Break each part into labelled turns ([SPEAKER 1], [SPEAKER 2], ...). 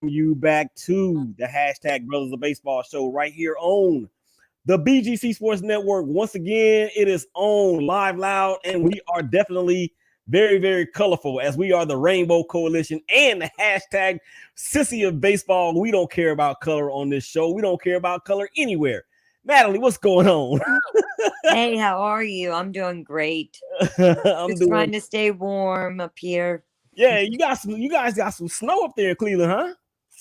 [SPEAKER 1] you back to the hashtag Brothers of Baseball show right here on the BGC Sports Network. Once again, it is on live loud, and we are definitely very, very colorful as we are the Rainbow Coalition and the hashtag Sissy of Baseball. We don't care about color on this show. We don't care about color anywhere. Natalie, what's going on?
[SPEAKER 2] Hey, how are you? I'm doing great.
[SPEAKER 1] I'm
[SPEAKER 2] Just
[SPEAKER 1] doing.
[SPEAKER 2] trying to stay warm up here.
[SPEAKER 1] Yeah, you got some. You guys got some snow up there in Cleveland, huh?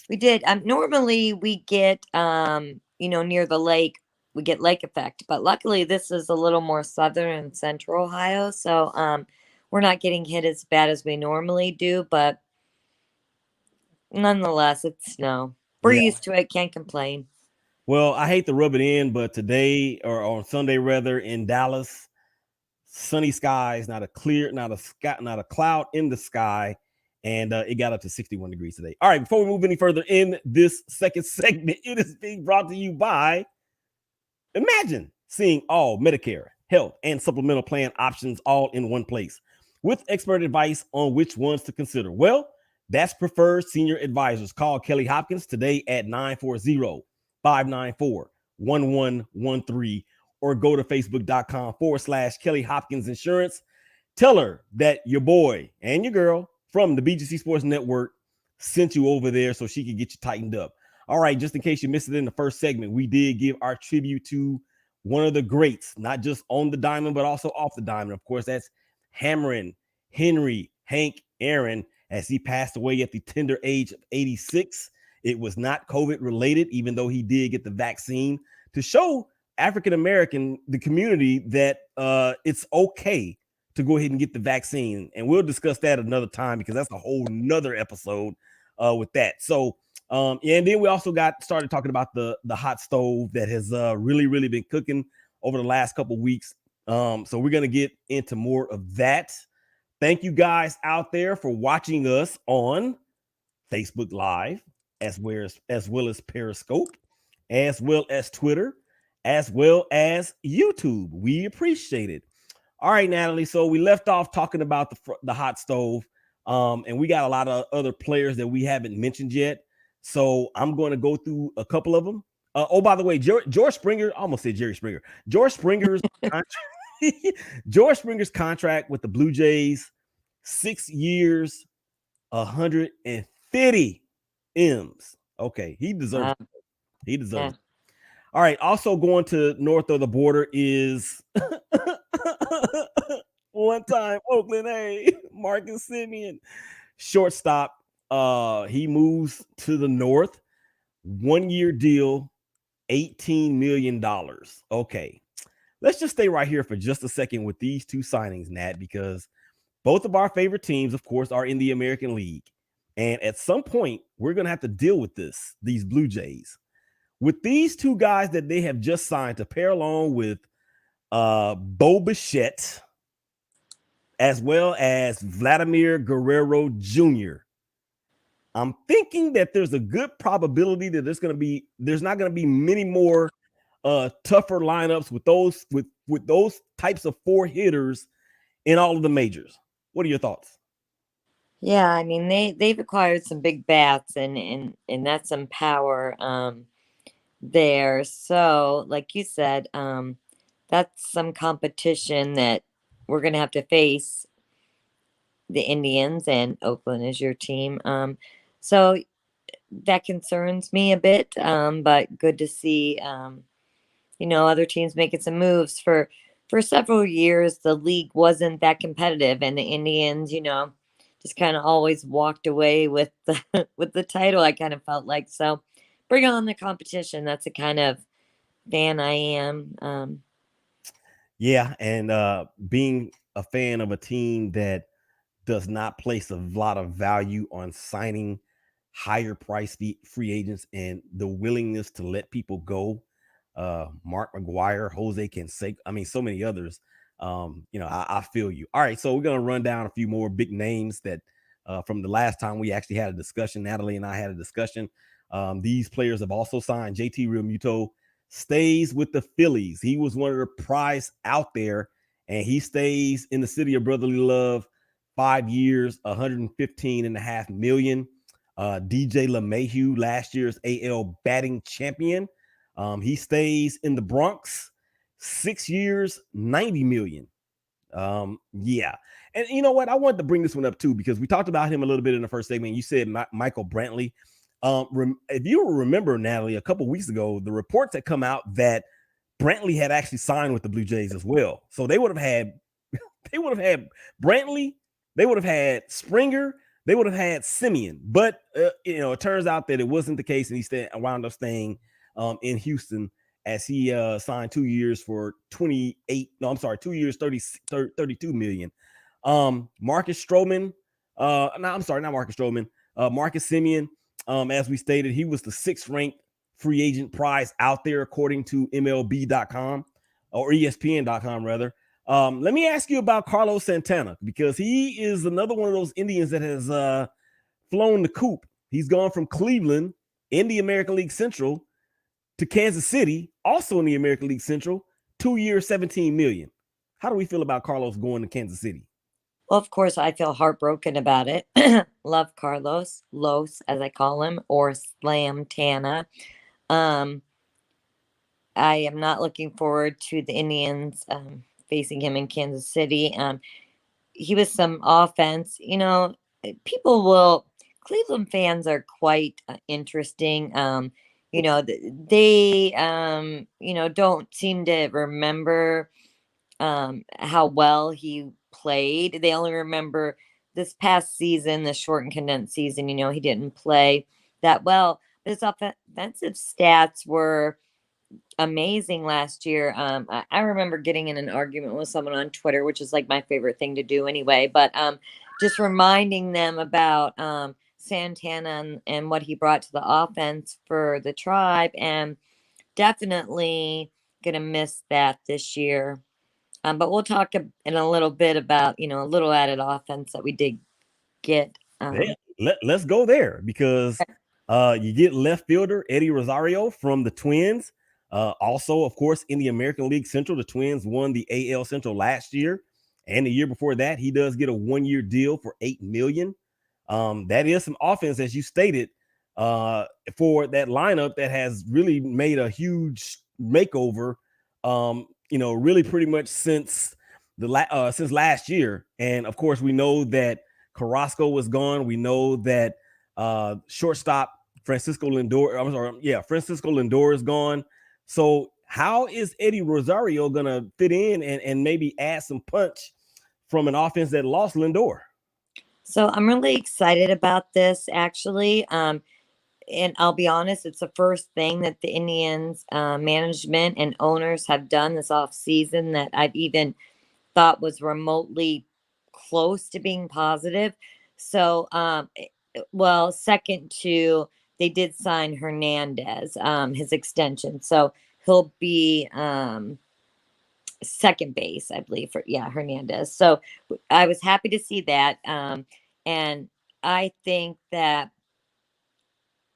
[SPEAKER 2] We did. Normally we get near the lake, we get lake effect, but luckily this is a little more southern and central Ohio, so we're not getting hit as bad as we normally do, but nonetheless, it's snow. We're
[SPEAKER 1] Yeah.
[SPEAKER 2] used to it, can't complain.
[SPEAKER 1] Well, I hate to rub it in, but today or on Sunday rather in Dallas, sunny skies, not a clear, not a sky, not a cloud in the sky, and it got up to 61 degrees today. All right, before we move any further in this second segment, it is being brought to you by Imagine seeing all Medicare, health, and supplemental plan options all in one place with expert advice on which ones to consider. Well, that's Preferred Senior Advisors. Call Kelly Hopkins today at 940-594-1113 or go to facebook.com/Kelly Hopkins Insurance. Tell her that your boy and your girl from the BGC Sports Network sent you over there so she could get you tightened up. All right, just in case you missed it in the first segment, we did give our tribute to one of the greats, not just on the diamond, but also off the diamond. Of course, that's Hammerin Henry Hank Aaron, as he passed away at the tender age of 86. It was not COVID related, even though he did get the vaccine to show African American, the community, that it's okay to go ahead and get the vaccine. And we'll discuss that another time because that's a whole nother episode with that. So, and then we also got started talking about the hot stove that has really been cooking over the last couple of weeks. So we're gonna get into more of that. Thank you guys out there for watching us on Facebook Live, as well as Periscope, as well as Twitter, as well as YouTube. We appreciate it. All right, Natalie. So we left off talking about the hot stove, and we got a lot of other players that we haven't mentioned yet. So I'm going to go through a couple of them. Oh, by the way, George Springer, I almost said Jerry Springer. George Springer's George Springer's contract with the Blue Jays, 6 years, 150 M's. Okay, he deserves it. He deserves it. All right, also going to north of the border is one time Oakland A, Marcus Simeon, shortstop. He moves to the north, 1 year deal, $18 million. Okay, let's just stay right here for just a second with these two signings, Nat, because both of our favorite teams, of course, are in the American League. And at some point, we're going to have to deal with these Blue Jays. With these two guys that they have just signed to pair along with Bo Bichette, as well as Vladimir Guerrero Jr., I'm thinking that there's a good probability that there's not going to be many more tougher lineups with those types of four hitters in all of the majors. What are your thoughts?
[SPEAKER 2] Yeah, I mean they've acquired some big bats and that's some power there. So, like you said, that's some competition that we're gonna have to face. The Indians and Oakland is your team. So that concerns me a bit. But good to see other teams making some moves. For several years the league wasn't that competitive and the Indians, just kind of always walked away with the with the title, I kind of felt like. So bring on the competition. That's the kind of fan I am.
[SPEAKER 1] Yeah, and being a fan of a team that does not place a lot of value on signing higher price free agents and the willingness to let people go. Mark McGuire, Jose Canseco, I mean, so many others. I feel you. All right, so we're gonna run down a few more big names that from the last time we actually had a discussion. Natalie and I had a discussion. These players have also signed. JT Realmuto stays with the Phillies. He was one of the prize out there, and he stays in the city of brotherly love. 5 years, 115.5 million. DJ LeMahieu, last year's AL batting champion. He stays in the Bronx, 6 years, 90 million. Yeah. And you know what? I wanted to bring this one up too, because we talked about him a little bit in the first segment. You said Michael Brantley. If you remember, Natalie, a couple weeks ago, the reports had come out that Brantley had actually signed with the Blue Jays as well. So they would have had Brantley, they would have had Springer, they would have had Simeon. But it turns out that it wasn't the case, and he wound up staying in Houston, as he signed 2 years for 28. No, I'm sorry, 2 years, 32 million. Marcus Stroman. No, I'm sorry, not Marcus Stroman. Marcus Simeon. As we stated, he was the 6th ranked free agent prize out there, according to MLB.com or ESPN.com rather. Let me ask you about Carlos Santana, because he is another one of those Indians that has flown the coop. He's gone from Cleveland in the American League Central to Kansas City, also in the American League Central, 2 years, 17 million. How do we feel about Carlos going to Kansas City?
[SPEAKER 2] Well, of course, I feel heartbroken about it. Love Carlos, Los, as I call him, or Slam Tana. I am not looking forward to the Indians facing him in Kansas City. He was some offense. Cleveland fans are quite interesting. They don't seem to remember how well he played. They only remember this past season, the short and condensed season. He didn't play that well, but his offensive stats were amazing last year. I remember getting in an argument with someone on Twitter, which is like my favorite thing to do anyway, but just reminding them about Santana and what he brought to the offense for the Tribe, and definitely gonna miss that this year. But we'll talk in a little bit about a little added offense that we did get.
[SPEAKER 1] Let's go there, because you get left fielder Eddie Rosario from the Twins. Also, of course, in the American League Central, the Twins won the AL Central last year, and the year before that, he does get a 1-year deal for $8 million. That is some offense, as you stated, for that lineup that has really made a huge makeover. Really pretty much since since last year. And of course, we know that Carrasco was gone. We know that shortstop Francisco Lindor is gone. So how is Eddie Rosario gonna fit in and maybe add some punch from an offense that lost Lindor?
[SPEAKER 2] So I'm really excited about this, actually. And I'll be honest, it's the first thing that the Indians management and owners have done this off season that I've even thought was remotely close to being positive. So, second to, they did sign Hernandez, his extension. So he'll be second base, I believe, for Hernandez. So I was happy to see that. And I think that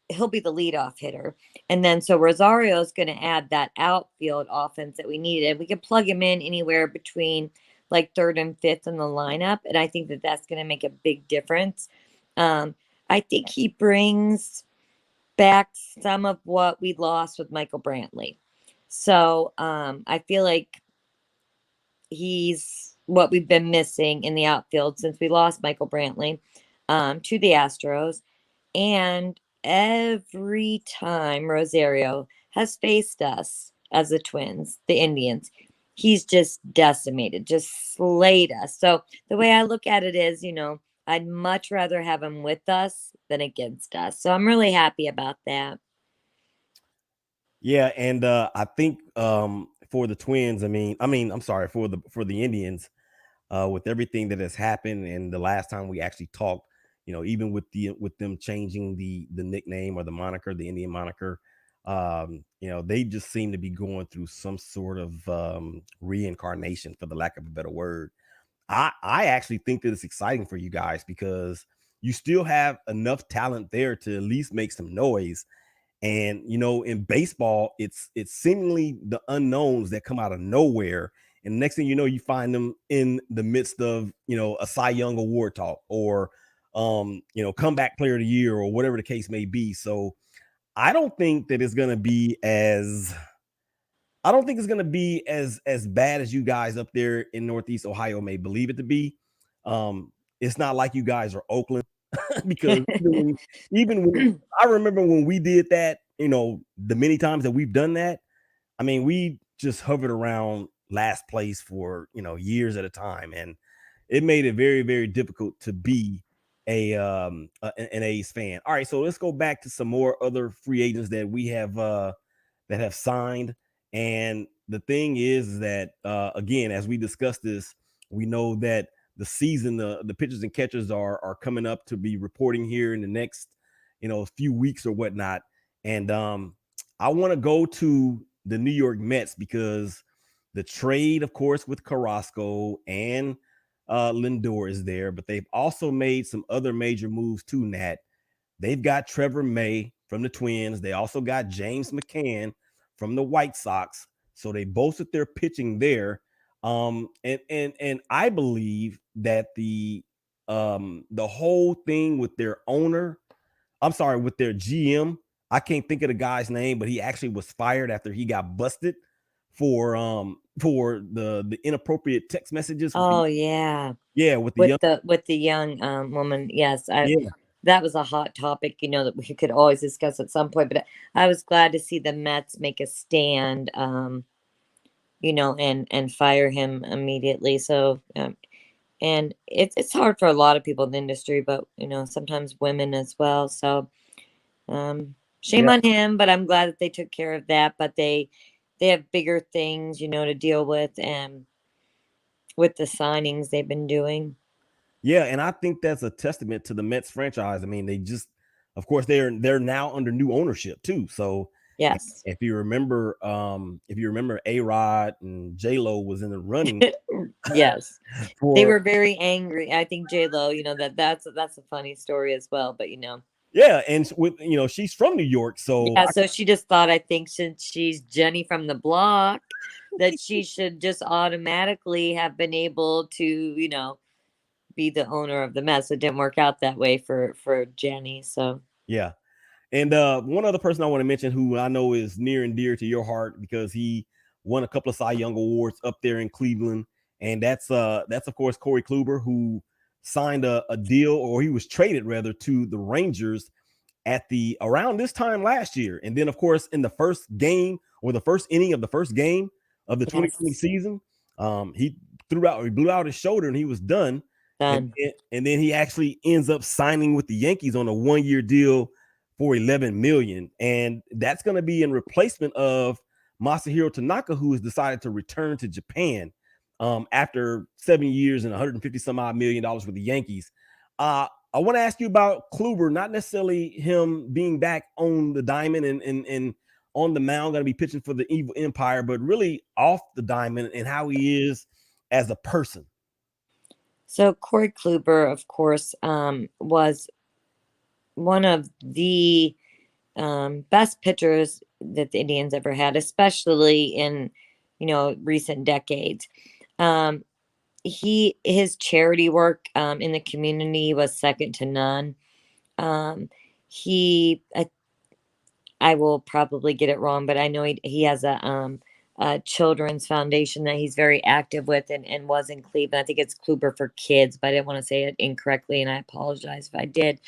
[SPEAKER 2] he'll be the leadoff hitter. And then so Rosario is going to add that outfield offense that we needed. We can plug him in anywhere between like 3rd and 5th in the lineup. And I think that that's going to make a big difference. I think he brings back some of what we lost with Michael Brantley. So I feel like he's what we've been missing in the outfield since we lost Michael Brantley to the Astros. And every time Rosario has faced us as the Twins, the Indians, he's just decimated, just slayed us. So the way I look at it is, I'd much rather have him with us than against us. So I'm really happy about that.
[SPEAKER 1] Yeah, and I think for the Twins, I'm sorry, for the Indians, with everything that has happened, and the last time we actually talked, even with them changing the nickname or the moniker, the Indian moniker, they just seem to be going through some sort of reincarnation, for the lack of a better word. I actually think that it's exciting for you guys, because you still have enough talent there to at least make some noise. And in baseball, it's seemingly the unknowns that come out of nowhere, and next thing you know, you find them in the midst of a Cy Young Award talk, or comeback player of the year or whatever the case may be. So I don't think that it's gonna be as I don't think it's gonna be as bad as you guys up there in Northeast Ohio may believe it to be. It's not like you guys are Oakland because even when I remember when we did that, the many times that we've done that, I mean, we just hovered around last place for years at a time, and it made it very, very difficult to be an A's fan. All right, so let's go back to some more other free agents that have signed. And the thing is that again, as we discussed this, we know that the season, the pitchers and catchers are coming up to be reporting here in the next few weeks or whatnot. And I want to go to the New York Mets because the trade, of course, with Carrasco and Lindor is there, but they've also made some other major moves too, Nat. They've got Trevor May from the Twins. They also got James McCann from the White Sox. So they bolstered their pitching there. And I believe that the whole thing with their owner, I'm sorry, with their GM, I can't think of the guy's name, but he actually was fired after he got busted for the inappropriate text messages.
[SPEAKER 2] Oh yeah,
[SPEAKER 1] Yeah, with the young,
[SPEAKER 2] with the young woman. Yes,
[SPEAKER 1] yeah,
[SPEAKER 2] that was a hot topic, that we could always discuss at some point. But I was glad to see the Mets make a stand, and fire him immediately. So, and it's hard for a lot of people in the industry, but sometimes women as well. So, shame
[SPEAKER 1] yeah.
[SPEAKER 2] on him, but I'm glad that they took care of that. But they have bigger things, to deal with, and with the signings they've been doing.
[SPEAKER 1] Yeah, and I think that's a testament to the Mets franchise. I mean, of course, they're now under new ownership too. So
[SPEAKER 2] Yes.
[SPEAKER 1] if you remember, A Rod and J Lo was in the running
[SPEAKER 2] Yes. They
[SPEAKER 1] for
[SPEAKER 2] were very angry. I think J Lo, that's a funny story as well. But
[SPEAKER 1] yeah, and with she's from New York, so
[SPEAKER 2] yeah. So she just thought, I think, since she's Jenny from the block, that she should just automatically have been able to, be the owner of the Mets. It didn't work out that way for Jenny. So
[SPEAKER 1] yeah. And one other person I want to mention who I know is near and dear to your heart because he won a couple of Cy Young awards up there in Cleveland, and that's of course Corey Kluber, who signed a deal, or he was traded rather, to the Rangers at the around this time last year. And then of course in the first game, or the first inning of the first game of the 2020
[SPEAKER 2] yes,
[SPEAKER 1] season, he blew out his shoulder and he was done. And,
[SPEAKER 2] done.
[SPEAKER 1] and then he actually ends up signing with the Yankees on a 1-year deal for 11 million. And that's going to be in replacement of Masahiro Tanaka, who has decided to return to Japan after 7 years and 150 some odd $1 million with the Yankees. I want to ask you about Kluber, not necessarily him being back on the diamond and on the mound, going to be pitching for the Evil Empire, but really off the diamond and how he is as a person.
[SPEAKER 2] So Corey Kluber, of course, was one of the best pitchers that the Indians ever had, especially in recent decades. His charity work in the community was second to none. He I will probably get it wrong, but I know he has a children's foundation that he's very active with, and was in Cleveland. I think it's Kluber for Kids, but I didn't want to say it incorrectly, and I apologize if I did.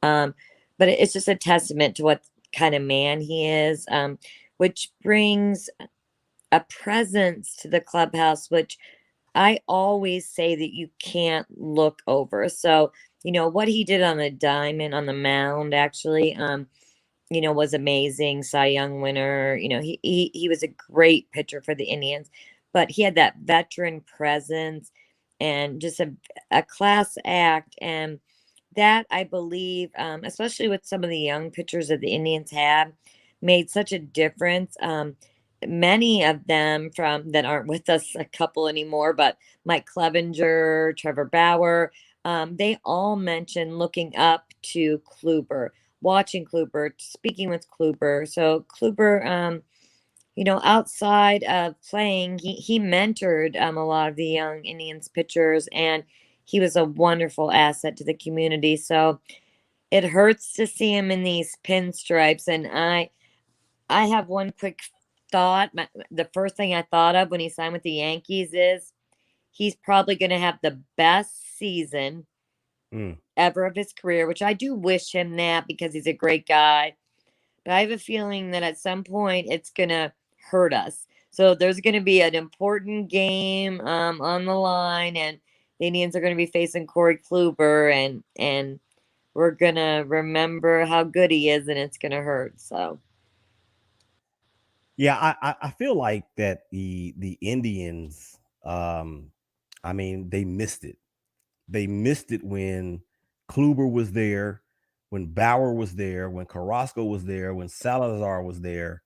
[SPEAKER 2] Um, but it's just a testament to what kind of man he is, which brings a presence to the clubhouse, which I always say that you can't look over. So, what he did on the diamond, on the mound, actually, was amazing. Cy Young winner. He was a great pitcher for the Indians, but he had that veteran presence and just a class act. And that, I believe, especially with some of the young pitchers that the Indians had, made such a difference. Many of them from that aren't with us, a couple anymore, but Mike Clevenger, Trevor Bauer, they all mentioned looking up to Kluber, watching Kluber, speaking with Kluber. So Kluber, outside of playing, he mentored a lot of the young Indians pitchers, and he was a wonderful asset to the community. So it hurts to see him in these pinstripes. And I have one quick thought. The first thing I thought of when he signed with the Yankees is he's probably going to have the best season ever of his career, which I do wish him that because he's a great guy. But I have a feeling that at some point it's going to hurt us. So there's going to be an important game on the line, and the Indians are going to be facing Corey Kluber, and we're going to remember how good he is, and it's going to hurt. So.
[SPEAKER 1] Yeah, I feel like that the Indians, I mean, they missed it. They missed it when Kluber was there, when Bauer was there, when Carrasco was there, when Salazar was there.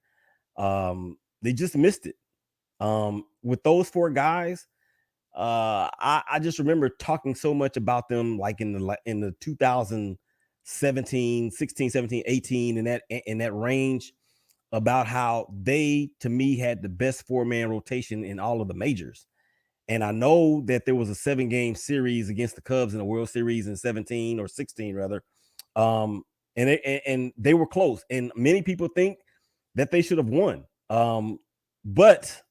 [SPEAKER 1] They just missed it. With those four guys, I just remember talking so much about them like in the 2017, 16, 17, 18 in that range, about how they, to me, had the best four-man rotation in all of the majors. And I know that there was a 7-game series against the Cubs in the World Series in 17 or 16 rather. And they were close. And many people think that they should have won. But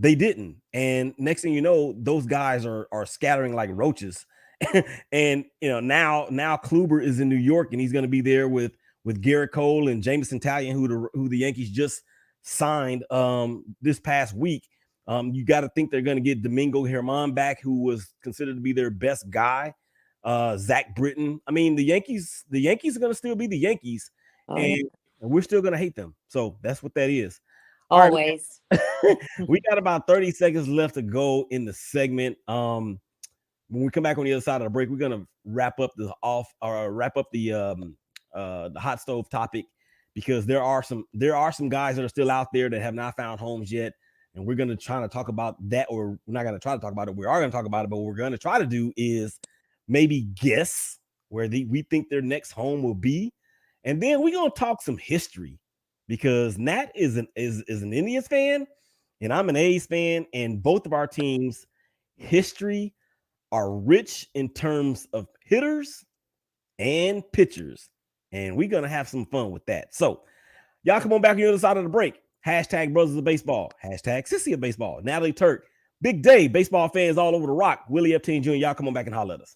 [SPEAKER 1] they didn't. And next thing you know, those guys are scattering like roaches. And now Kluber is in New York, and he's going to be there with Garrett Cole and Jameson Taillon, who the Yankees just signed this past week. You got to think they're going to get Domingo Germán back, who was considered to be their best guy. Zach Britton. I mean, the Yankees are going to still be the Yankees, and we're still going to hate them. So that's what that is.
[SPEAKER 2] Always.
[SPEAKER 1] Right, we got about 30 seconds left to go in the segment. When we come back on the other side of the break, we're going to wrap up the hot stove topic, because there are some guys that are still out there that have not found homes yet. And we're going to try to talk about that, or we're not going to try to talk about it. We are going to talk about it, but what we're going to try to do is maybe guess where we think their next home will be. And then we're going to talk some history, because Nat is an Indians fan and I'm an A's fan, and both of our teams' history are rich in terms of hitters and pitchers. And we're going to have some fun with that. So y'all come on back on the other side of the break. Hashtag Brothers of Baseball. Hashtag Sissy of Baseball. Natalie Turk. Big day. Baseball fans all over the rock. Willie Epstein Jr. Y'all come on back and holler at us.